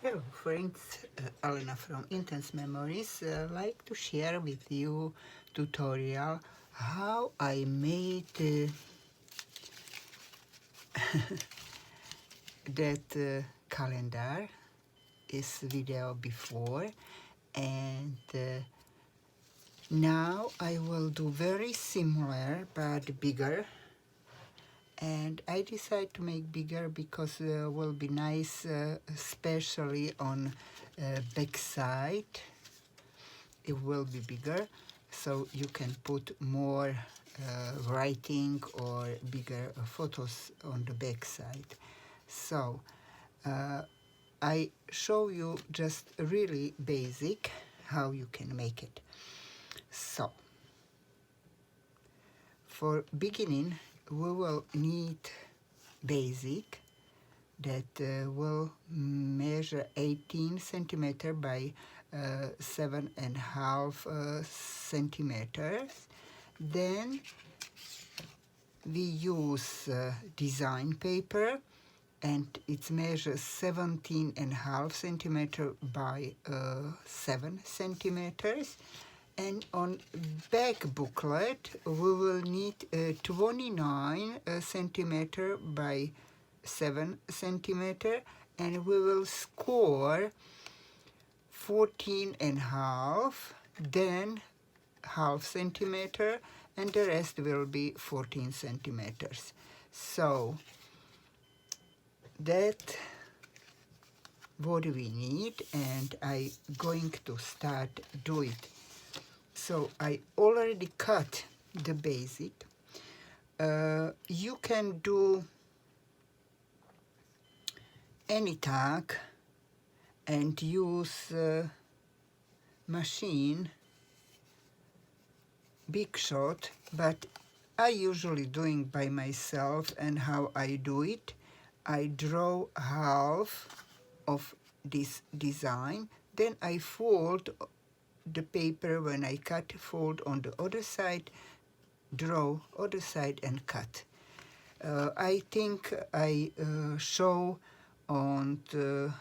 Hello friends, Alena from Intense Memories like to share with you tutorial how I made that calendar is video before, and now I will do very similar but bigger, and I decide to make bigger because will be nice, especially on back side. It will be bigger, so you can put more writing or bigger photos on the back side. So I show you just really basic how you can make it. So for beginning we will need basic that will measure 18 centimeter by 7.5 centimeters. Then we use design paper, and it's measured 17.5 centimeter by 7 centimeters. And on back booklet we will need 29 centimeter by 7 centimeter, and we will score 14.5, then half centimeter, and the rest will be 14 centimeters. So that what we need, and I going to start do it. So I already cut the basic. You can do any tag and use machine big shot, but I usually doing by myself. And how I do it, I draw half of this design, then I fold the paper. When I cut, fold on the other side, draw other side and cut. I think I show on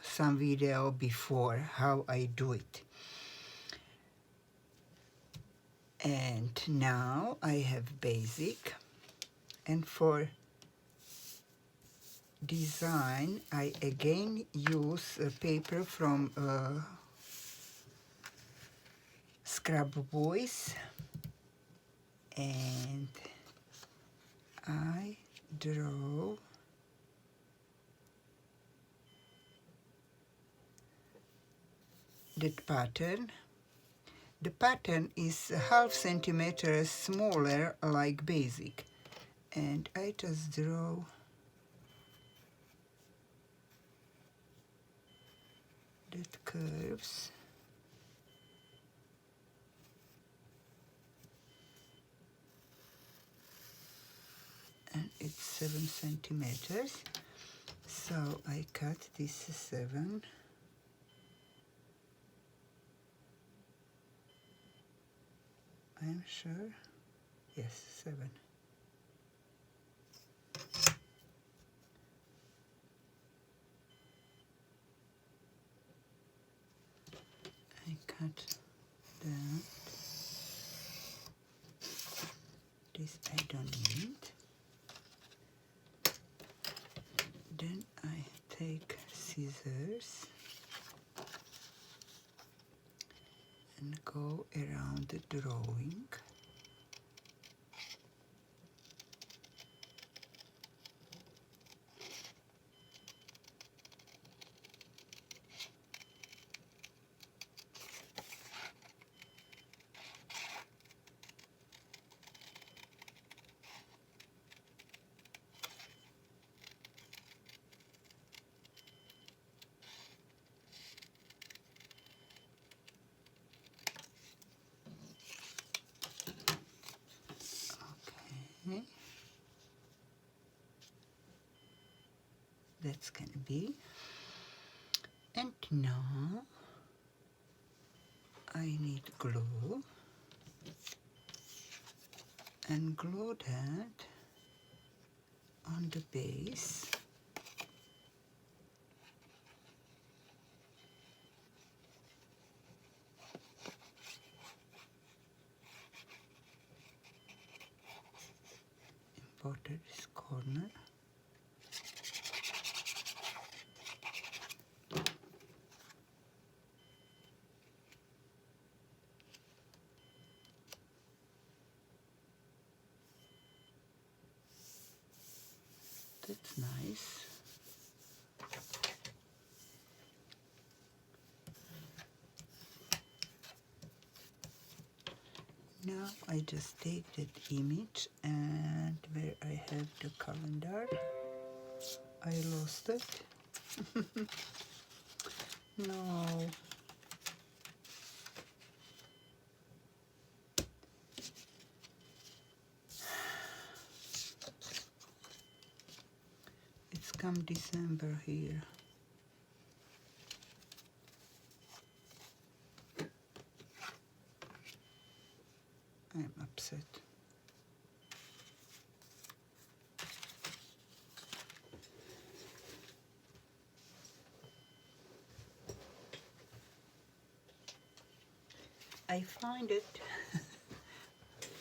some video before how I do it. And now I have basic, and for design I again use paper from Scrap Boys, and I draw that pattern. The pattern is half centimeter smaller like basic, and I just draw that curves. And it's 7 centimeters, so I cut this 7. I'm sure, yes, 7. I cut that. This I don't need. Then I take scissors and go around the drawing. Okay. That's gonna be. And now I need glue, and glue that on the base. quarter this corner. That's nice. Now I just take that image, and where I have the calendar, I lost it. No. It's come December here. I'm upset. I find it.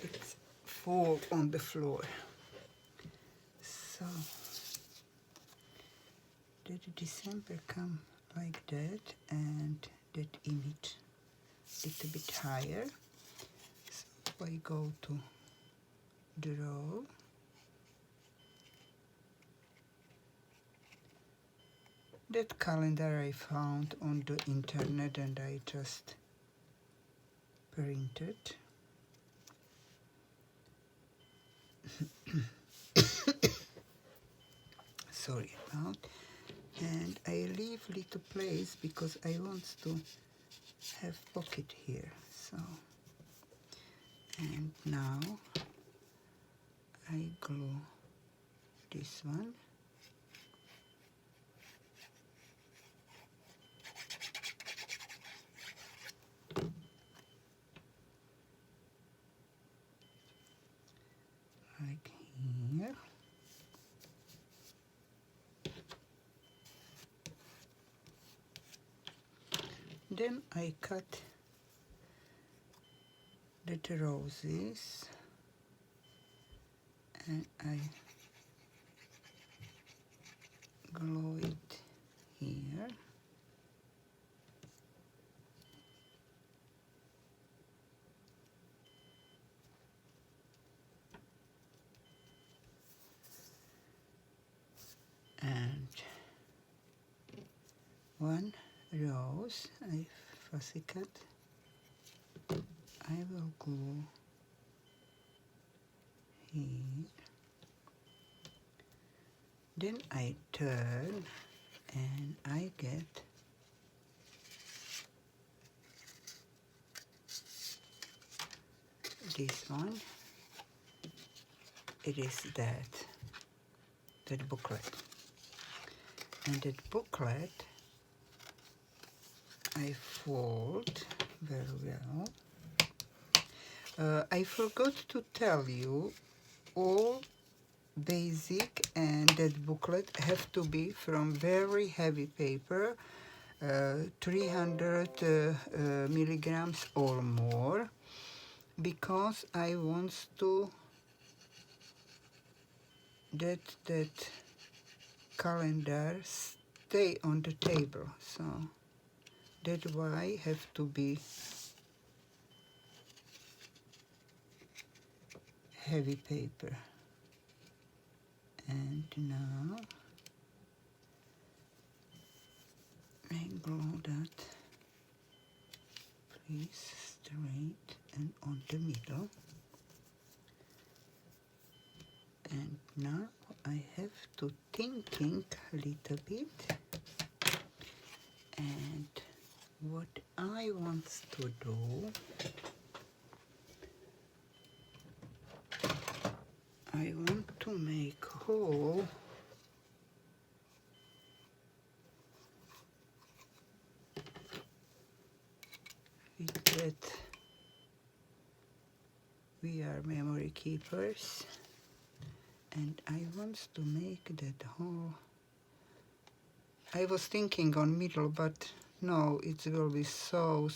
It's fall on the floor. So did December come like that, and that image a little bit higher. So I go to draw. That calendar I found on the internet, and I just printed. Sorry about. And I leave little place because I want to have pocket here. So, and now I glue this one. Like here. Then I cut the roses, and I glue it here. And one rose I fussy cut. I will glue here. Then I turn, and I get this one. It is that booklet. And that booklet I fold very well. I forgot to tell you, all basic and that booklet have to be from very heavy paper, 300 milligrams or more, because I want to that calendar stay on the table. So that's why have to be heavy paper. And now I glue that please straight and on the middle. And now I have to thinking a little bit, and what I want to do, I want to make hole with that we are memory keepers, and I want to make that hole. I was thinking on middle, but no, it will be so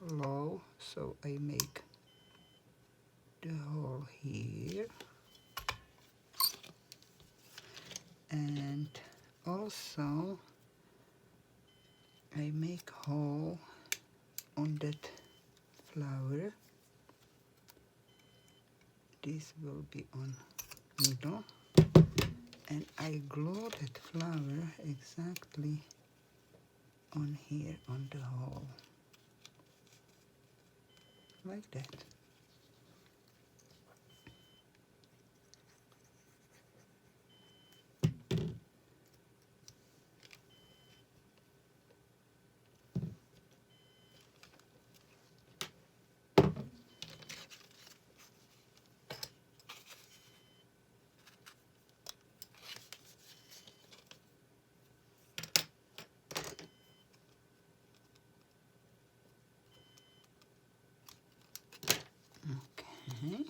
low, so I make the hole here. And also I make hole on that flower. This will be on middle, and I glue that flower exactly on here on the hole, like that. Okay,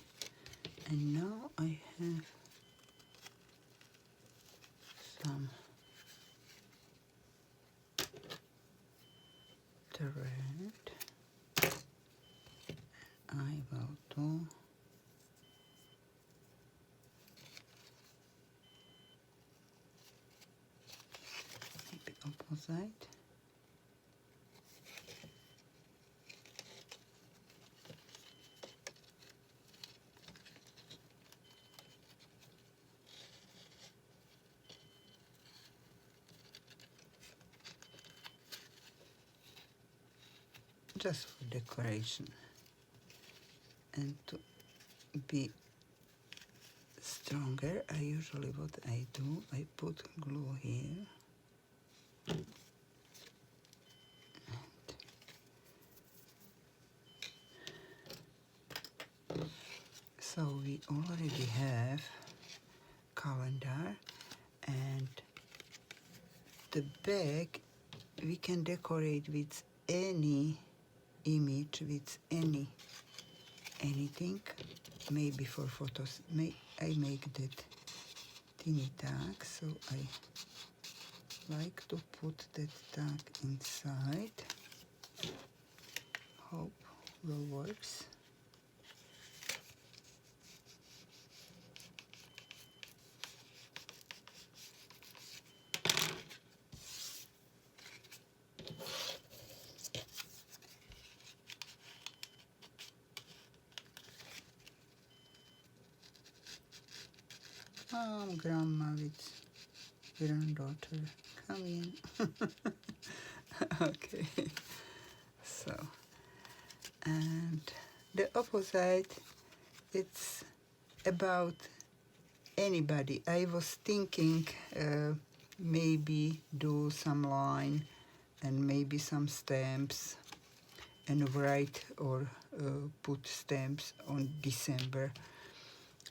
and now I have some thread. I will do maybe opposite. Just for decoration, and to be stronger, I usually what I do, I put glue here. So we already have calendar, and the back we can decorate with any image, with anything. Maybe for photos, I make that tiny tag, so I like to put that tag inside. Hope will works. Grandma with granddaughter, come in. Okay, so, and the opposite, it's about anybody. I was thinking maybe do some line and maybe some stamps and write or put stamps on December.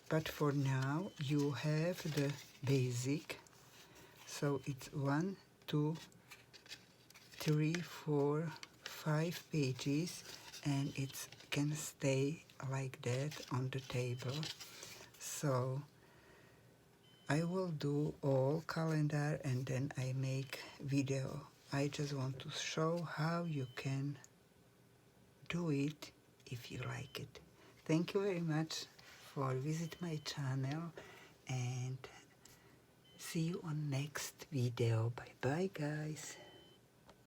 But for now you have the basic, so it's 1, 2, 3, 4, 5 pages, and it can stay like that on the table. So I will do all calendar and then I make video. I just want to show how you can do it if you like it. Thank you very much for visit my channel, and see you on next video. Bye bye guys.